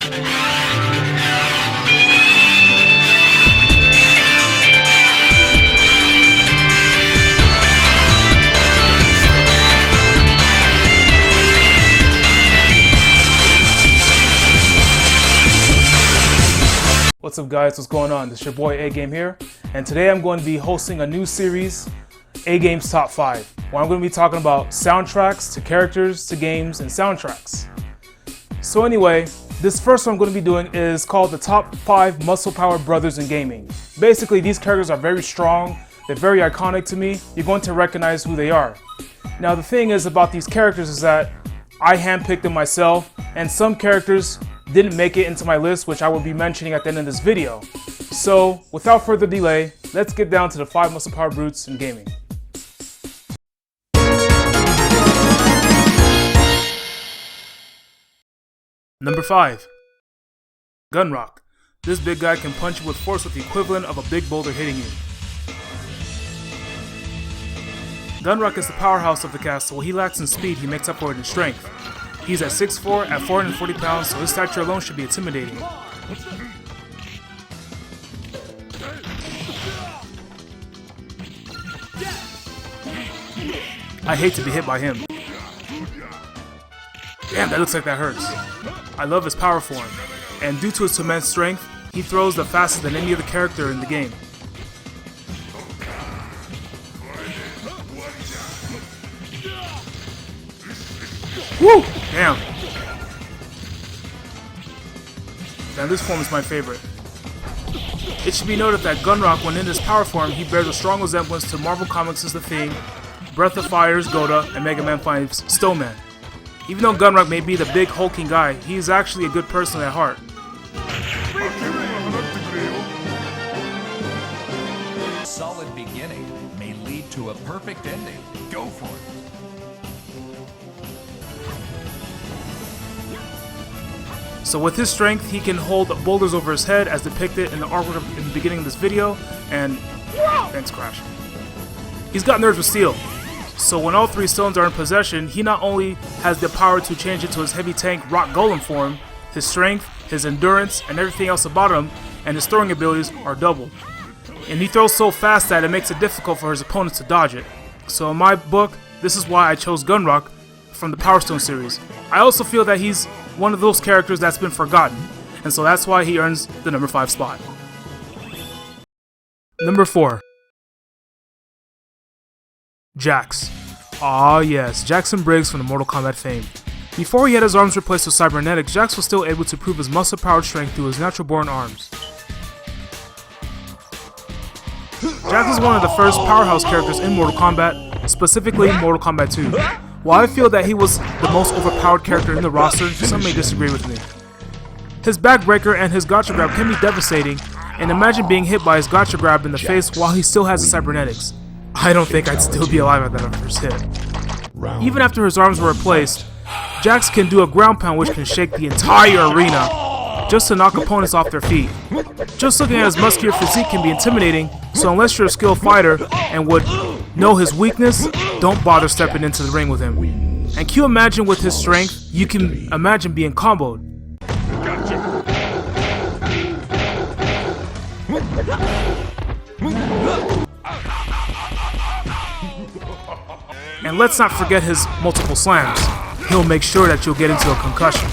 What's up guys, what's going on? This is your boy A-Game here, and today I'm going to be hosting a new series, A-Game's Top 5, where I'm going to be talking about soundtracks to characters to games and soundtracks. So anyway, this first one I'm going to be doing is called the Top 5 Muscle Power Brothers in Gaming. Basically, these characters are very strong, they're very iconic to me, you're going to recognize who they are. Now the thing is about these characters is that I handpicked them myself, and some characters didn't make it into my list, which I will be mentioning at the end of this video. So, without further delay, let's get down to the 5 muscle power brutes in gaming. Number 5. Gunrock. This big guy can punch you with force with the equivalent of a big boulder hitting you. Gunrock is the powerhouse of the cast, so while he lacks in speed, he makes up for it in strength. He's at 6'4", at 440 pounds, so his stature alone should be intimidating. I hate to be hit by him. Damn, that looks like that hurts. I love his power form, and due to his immense strength, he throws the fastest than any other character in the game. Woo! Damn. Now this form is my favorite. It should be noted that Gunrock, when in his power form, he bears a strong resemblance to Marvel Comics' The Thing, Breath of Fire's Goda, and Mega Man 5's Stowman. Even though Gunrock may be the big hulking guy, he is actually a good person at heart. Solid beginning may lead to a perfect ending. Go for it. So with his strength, he can hold boulders over his head as depicted in the artwork in the beginning of this video, and thanks Crash. He's got nerves with steel, so when all 3 stones are in possession, he not only has the power to change into his heavy tank rock golem form, his strength, his endurance, and everything else about him, and his throwing abilities are doubled. And he throws so fast that it makes it difficult for his opponents to dodge it. So in my book, this is why I chose Gunrock from the Power Stone series. I also feel that he's one of those characters that's been forgotten, and so that's why he earns the number 5 spot. Number 4. Jax. Ah yes, Jackson Briggs from the Mortal Kombat fame. Before he had his arms replaced with cybernetics, Jax was still able to prove his muscle-powered strength through his natural-born arms. Jax is one of the first powerhouse characters in Mortal Kombat, specifically Mortal Kombat 2. While I feel that he was the most overpowered character in the roster, some may disagree with me. His backbreaker and his gotcha grab can be devastating, and imagine being hit by his gotcha grab in the face while he still has the cybernetics. I don't think I'd still be alive at that first hit. Even after his arms were replaced, Jax can do a ground pound which can shake the entire arena just to knock opponents off their feet. Just looking at his muscular physique can be intimidating, so unless you're a skilled fighter and would know his weakness, don't bother stepping into the ring with him. And can you imagine with his strength, you can imagine being comboed. And let's not forget his multiple slams. He'll make sure that you'll get into a concussion.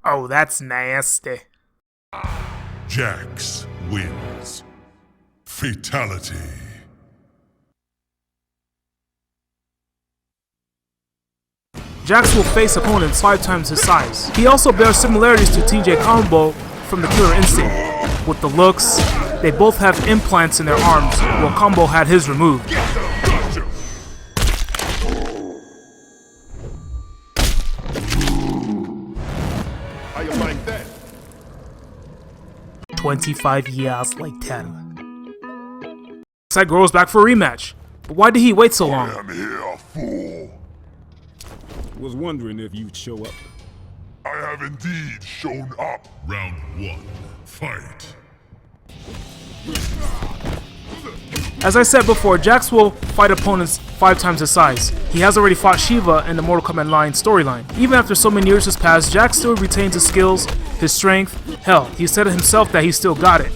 Oh, that's nasty. Jax wins. Fatality. Jax will face opponents 5 times his size. He also bears similarities to TJ Combo from the Killer Instinct. With the looks, they both have implants in their arms, while Combo had his removed. How you like that? 25 years later. Side goes back for a rematch. But why did he wait so long? I'm here, fool. Was wondering if you'd show up. I have indeed shown up. Round 1, fight. As I said before, Jax will fight opponents 5 times his size. He has already fought Shiva in the Mortal Kombat Line storyline. Even after so many years has passed, Jax still retains his skills, his strength. Hell, he said it himself that he still got it.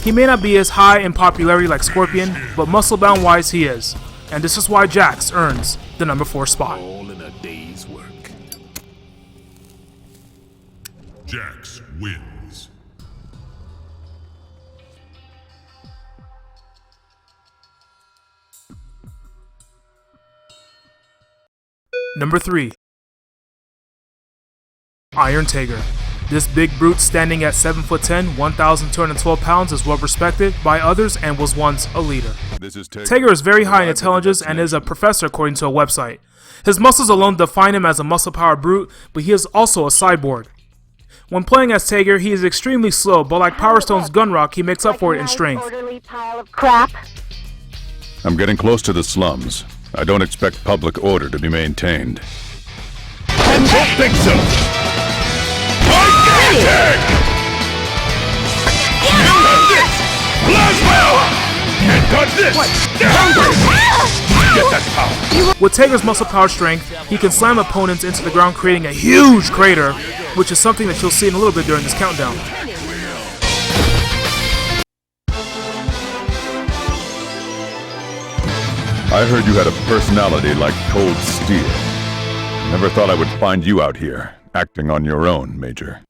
He may not be as high in popularity like Scorpion, but muscle-bound wise he is. And this is why Jax earns the number 4 spot. All in a day's work. Jax wins. Number 3. Iron Tager. This big brute standing at 7'10", 1,212 pounds is well respected by others and was once a leader. This is Tager is very high in intelligence and is a professor according to a website. His muscles alone define him as a muscle-powered brute, but he is also a cyborg. When playing as Tager, he is extremely slow, but like Power Stone's Gunrock, he makes up for it in strength. Pile of crap. I'm getting close to the slums. I don't expect public order to be maintained. I don't think so! Can't touch this! Get that power! With Tager's muscle-powered strength, he can slam opponents into the ground, creating a huge crater, which is something that you'll see in a little bit during this countdown. I heard you had a personality like cold steel. Never thought I would find you out here, acting on your own, Major.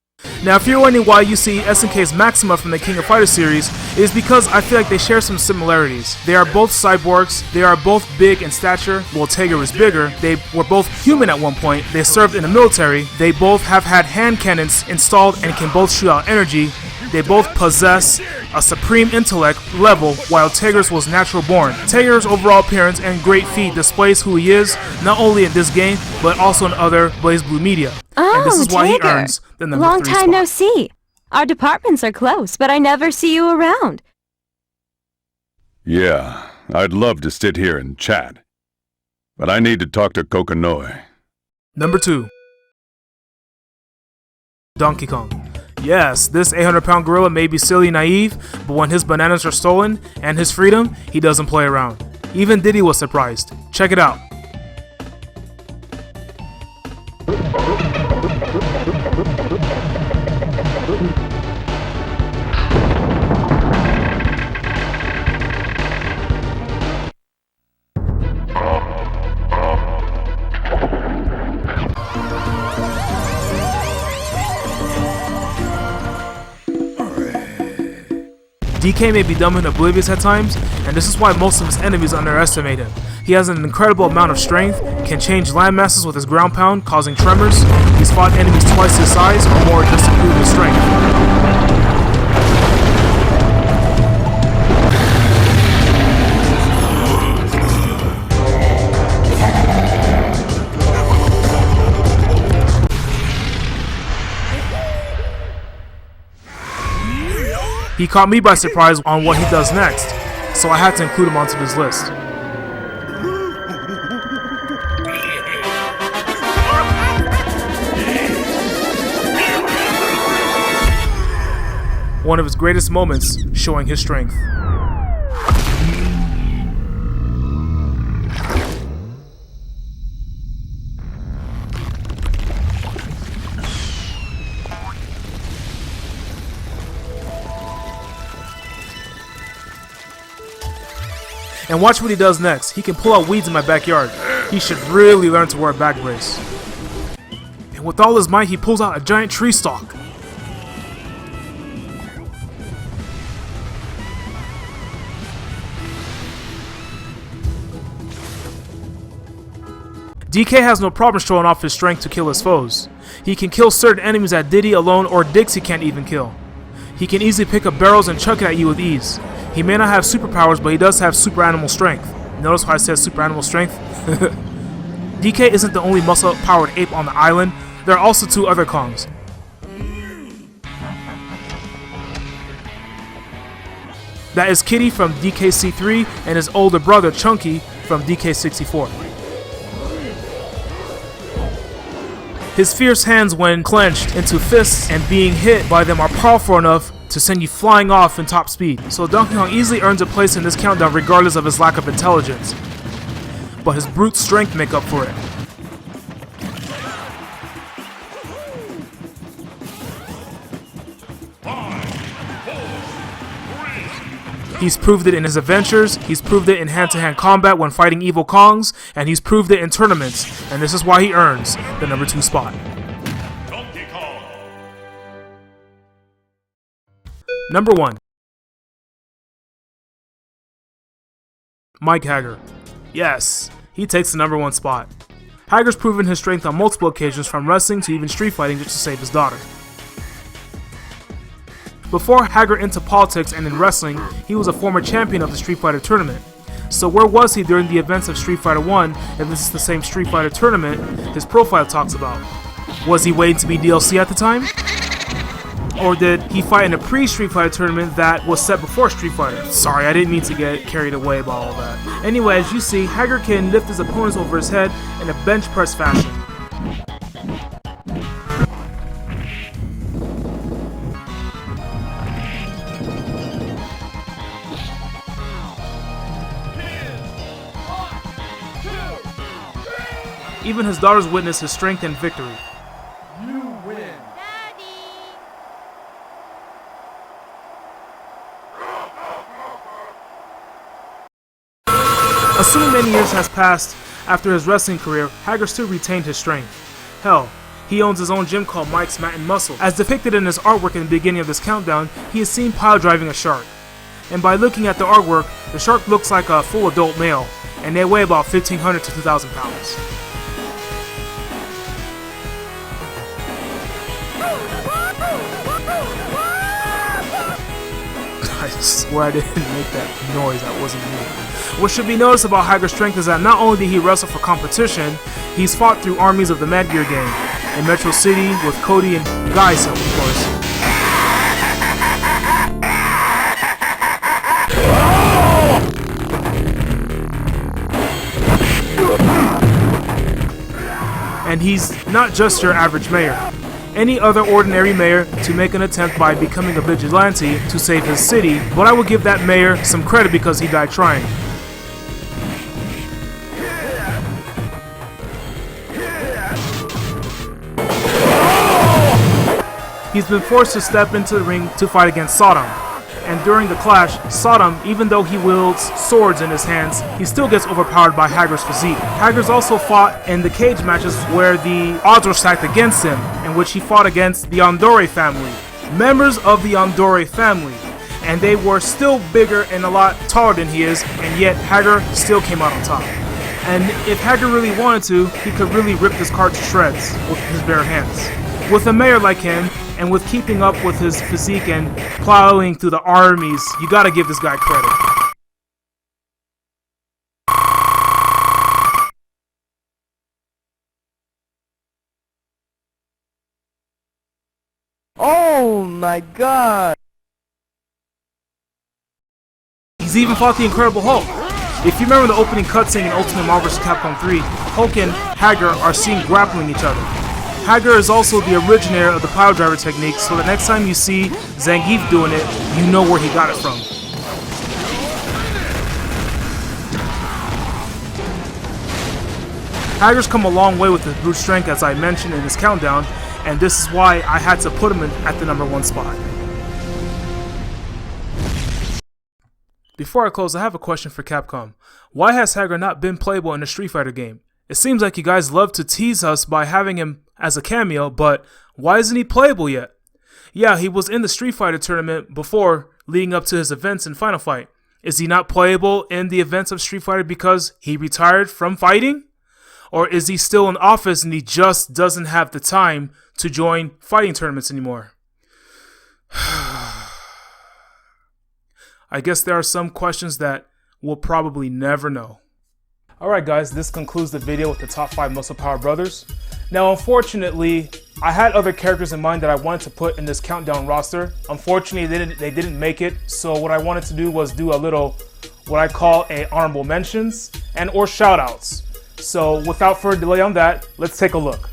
Now, if you're wondering why you see SNK's Maxima from the King of Fighters series, it is because I feel like they share some similarities. They are both cyborgs, they are both big in stature. Well, Tager was bigger. They were both human at one point. They served in the military. They both have had hand cannons installed and can both shoot out energy. They both possess a supreme intellect level, while Tager's was natural born. Tager's overall appearance and great feat displays who he is, not only in this game, but also in other BlazBlue media. And this is why he earns the number 3 Long spot. time no see. Our departments are close, but I never see you around. Yeah, I'd love to sit here and chat. But I need to talk to Kokonoi. Number 2. Donkey Kong. Yes, this 800-pound gorilla may be silly and naive, but when his bananas are stolen and his freedom, he doesn't play around. Even Diddy was surprised. Check it out. DK may be dumb and oblivious at times, and this is why most of his enemies underestimate him. He has an incredible amount of strength, can change land masses with his ground pound, causing tremors. He's fought enemies twice his size or more just to prove his strength. He caught me by surprise on what he does next, so I had to include him onto this list. One of his greatest moments, showing his strength. And watch what he does next. He can pull out weeds in my backyard. He should really learn to wear a back brace. And with all his might, he pulls out a giant tree stalk. DK has no problem showing off his strength to kill his foes. He can kill certain enemies that Diddy alone or Dixie can't even kill. He can easily pick up barrels and chuck it at you with ease. He may not have superpowers, but he does have super animal strength. Notice how I said super animal strength? DK isn't the only muscle-powered ape on the island. There are also 2 other Kongs. That is Kitty from DKC3 and his older brother Chunky from DK64. His fierce hands when clenched into fists and being hit by them are powerful enough to send you flying off in top speed. So Donkey Kong easily earns a place in this countdown regardless of his lack of intelligence. But his brute strength make up for it. He's proved it in his adventures, he's proved it in hand-to-hand combat when fighting evil Kongs, and he's proved it in tournaments, and this is why he earns the number 2 spot. Donkey Kong. Number 1. Mike Haggar. Yes, he takes the number 1 spot. Haggar's proven his strength on multiple occasions, from wrestling to even street fighting, just to save his daughter. Before Haggar entered politics and in wrestling, he was a former champion of the Street Fighter tournament. So where was he during the events of Street Fighter 1 if this is the same Street Fighter tournament his profile talks about? Was he waiting to be DLC at the time? Or did he fight in a pre-Street Fighter tournament that was set before Street Fighter? Sorry, I didn't mean to get carried away about all that. Anyway, as you see, Haggar can lift his opponents over his head in a bench press fashion. Even his daughters witness his strength and victory. You win. Assuming many years has passed after his wrestling career, Haggar still retained his strength. Hell, he owns his own gym called Mike's Mat and Muscle. As depicted in his artwork in the beginning of this countdown, he is seen pile driving a shark. And by looking at the artwork, the shark looks like a full adult male, and they weigh about 1,500 to 2,000 pounds. I swear I didn't make that noise, that wasn't me. What should be noticed about Haggar's strength is that not only did he wrestle for competition, he's fought through armies of the Mad Gear game, in Metro City with Cody and Geisa, of course. And he's not just your average mayor. Any other ordinary mayor to make an attempt by becoming a vigilante to save his city, but I will give that mayor some credit because he died trying. He's been forced to step into the ring to fight against Sodom. And during the clash, Sodom, even though he wields swords in his hands, he still gets overpowered by Haggar's physique. Haggar's also fought in the cage matches where the odds were stacked against him, in which he fought against the Andore family, members of the Andore family, and they were still bigger and a lot taller than he is, and yet Haggar still came out on top. And if Haggar really wanted to, he could really rip this card to shreds with his bare hands. With a mayor like him, and with keeping up with his physique and plowing through the armies, you gotta give this guy credit. Oh my god! He's even fought the Incredible Hulk. If you remember the opening cutscene in Ultimate Marvel vs. Capcom 3, Hulk and Haggar are seen grappling each other. Haggar is also the originator of the pile driver technique, so the next time you see Zangief doing it, you know where he got it from. Haggar's come a long way with his brute strength, as I mentioned in this countdown, and this is why I had to put him at the number 1 spot. Before I close, I have a question for Capcom. Why has Haggar not been playable in a Street Fighter game? It seems like you guys love to tease us by having him as a cameo, but why isn't he playable yet? Yeah, he was in the Street Fighter tournament before, leading up to his events in Final Fight. Is he not playable in the events of Street Fighter because he retired from fighting? Or is he still in office and he just doesn't have the time to join fighting tournaments anymore? I guess there are some questions that we'll probably never know. Alright guys, this concludes the video with the top 5 Muscle Power brothers. Now unfortunately, I had other characters in mind that I wanted to put in this countdown roster. Unfortunately, they didn't make it, so what I wanted to do was do a little, what I call a honorable mentions and or shoutouts. So without further delay on that, let's take a look.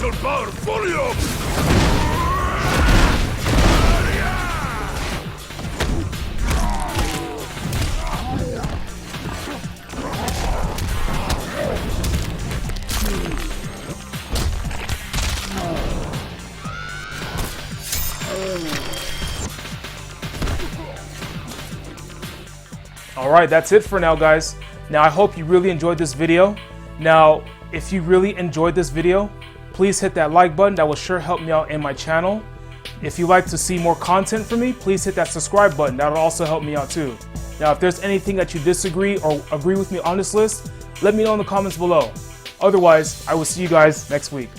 special power fully up! Alright, that's it for now, guys. Now, I hope you really enjoyed this video. Now, if you really enjoyed this video, please hit that like button. That will sure help me out in my channel. If you'd like to see more content from me, please hit that subscribe button. That'll also help me out too. Now, if there's anything that you disagree or agree with me on this list, let me know in the comments below. Otherwise, I will see you guys next week.